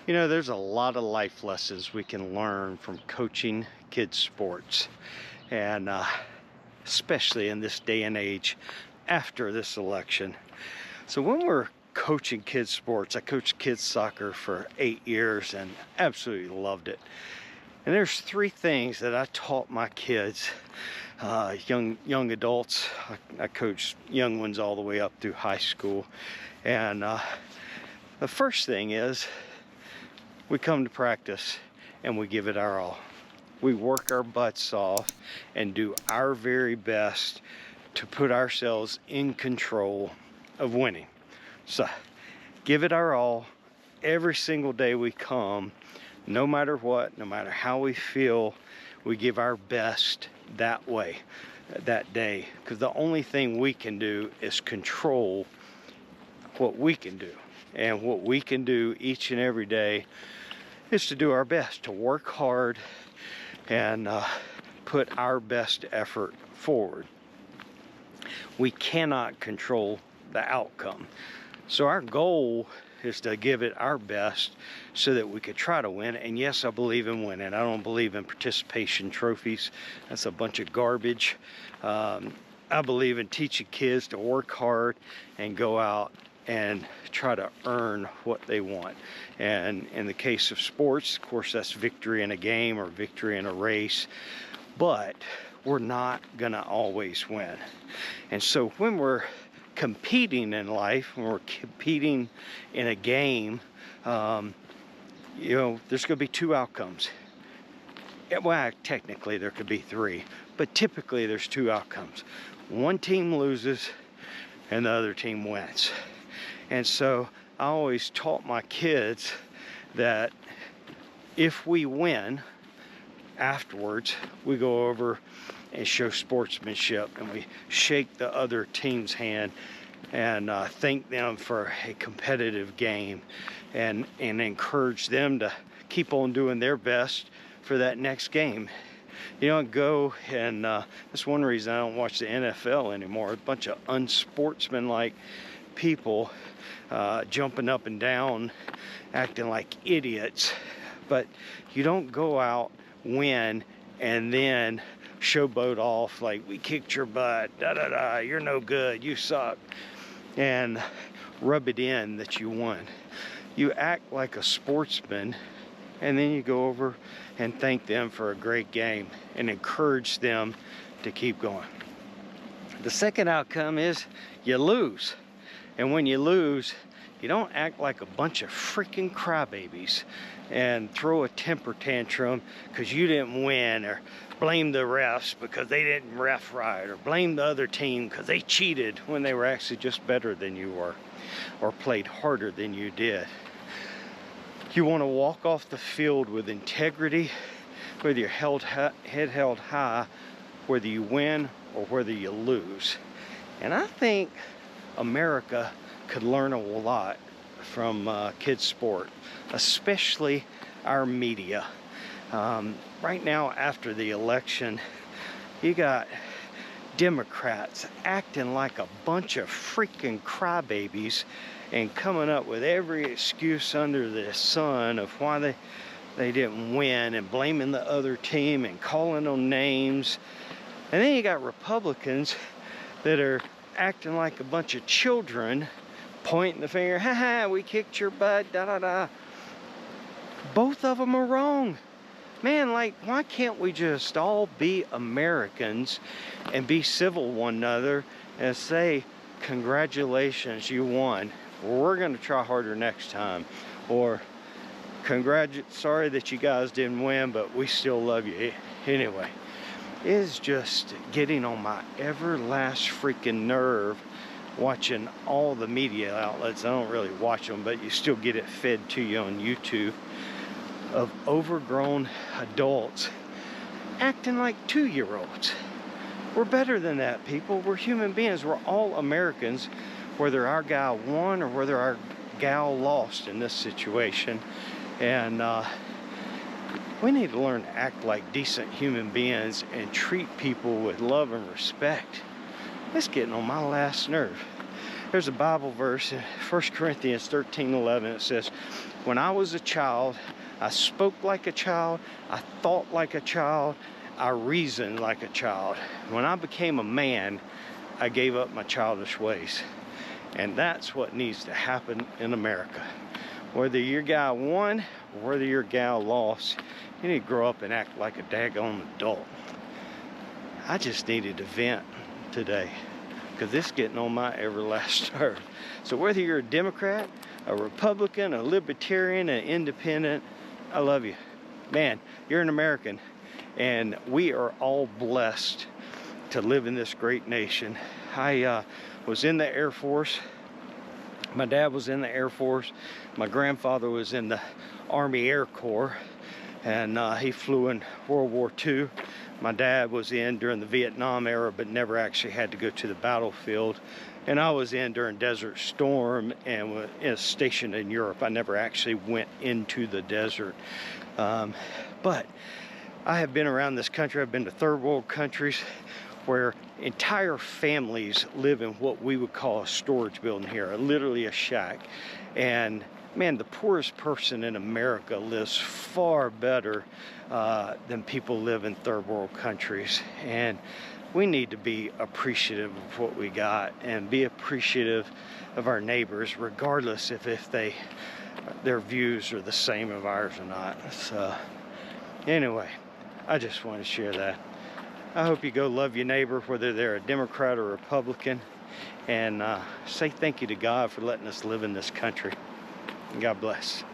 You know, there's a lot of life lessons we can learn from coaching kids sports, and especially in this day and age after this election. So when we're coaching kids sports, I coached kids soccer for 8 years and absolutely loved it. And there's 3 things that I taught my kids, young adults. I coached young ones all the way up through high school. And the first thing is, we come to practice and we give it our all. We work our butts off and do our very best to put ourselves in control of winning. So give it our all every single day we come, no matter what, no matter how we feel. We give our best that way, that day, because the only thing we can do is control what we can do. And what we can do each and every day is to do our best, to work hard and put our best effort forward. We cannot control the outcome. So our goal is to give it our best so that we could try to win. And yes, I believe in winning. I don't believe in participation trophies. That's a bunch of garbage. I believe in teaching kids to work hard and go out and try to earn what they want. And in the case of sports, of course, that's victory in a game or victory in a race, but we're not gonna always win. And so when we're competing in life, when we're competing in a game, you know, there's gonna be 2 outcomes. Well, technically there could be 3, but typically there's 2 outcomes. One team loses and the other team wins. And so I always taught my kids that if we win, afterwards we go over and show sportsmanship, and we shake the other team's hand and thank them for a competitive game, and encourage them to keep on doing their best for that next game. You don't go and that's one reason I don't watch the NFL anymore. A bunch of unsportsmanlike people jumping up and down, acting like idiots. But you don't go out, win, and then showboat off like, we kicked your butt, da da da, you're no good, you suck, and rub it in that you won. You act like a sportsman, and then you go over and thank them for a great game and encourage them to keep going. The second outcome is you lose. And when you lose, you don't act like a bunch of freaking crybabies and throw a temper tantrum because you didn't win, or blame the refs because they didn't ref right, or blame the other team because they cheated when they were actually just better than you were, or played harder than you did. You want to walk off the field with integrity, whether you're head held high, whether you win or whether you lose. And I think America could learn a lot from kids sport, especially our media. Right now, after the election, you got Democrats acting like a bunch of freaking crybabies and coming up with every excuse under the sun of why they didn't win, and blaming the other team and calling them names. And then you got Republicans that are acting like a bunch of children, pointing the finger, haha, we kicked your butt, da da da. Both of them are wrong. Man, like, why can't we just all be Americans and be civil one another and say, congratulations, you won. We're gonna try harder next time. Or, sorry that you guys didn't win, but we still love you anyway. It is just getting on my everlast freaking nerve watching all the media outlets. I don't really watch them, but you still get it fed to you on YouTube, of overgrown adults acting like 2-year-olds. We're better than that, people. We're human beings. We're all Americans, whether our guy won or whether our gal lost in this situation. And we need to learn to act like decent human beings and treat people with love and respect. It's getting on my last nerve. There's a Bible verse in 1 Corinthians 13:11. It says, when I was a child, I spoke like a child, I thought like a child, I reasoned like a child. When I became a man, I gave up my childish ways. And that's what needs to happen in America. Whether your guy won or whether your gal lost, you need to grow up and act like a daggone adult. I just needed to vent today because this is getting on my everlasting nerve. So whether you're a Democrat, a Republican, a Libertarian, an Independent, I love you. Man, you're an American, and we are all blessed to live in this great nation. I was in the Air Force. My dad was in the Air Force. My grandfather was in the Army Air Corps, and he flew in World War II. My dad was in during the Vietnam era, but never actually had to go to the battlefield. And I was in during Desert Storm and was stationed in Europe. I never actually went into the desert. But I have been around this country. I've been to third world countries where entire families live in what we would call a storage building here, literally a shack. And man, the poorest person in America lives far better than people live in third world countries. And we need to be appreciative of what we got and be appreciative of our neighbors, regardless if their views are the same of ours or not. So anyway, I just want to share that. I hope you go love your neighbor, whether they're a Democrat or Republican, and say thank you to God for letting us live in this country. God bless.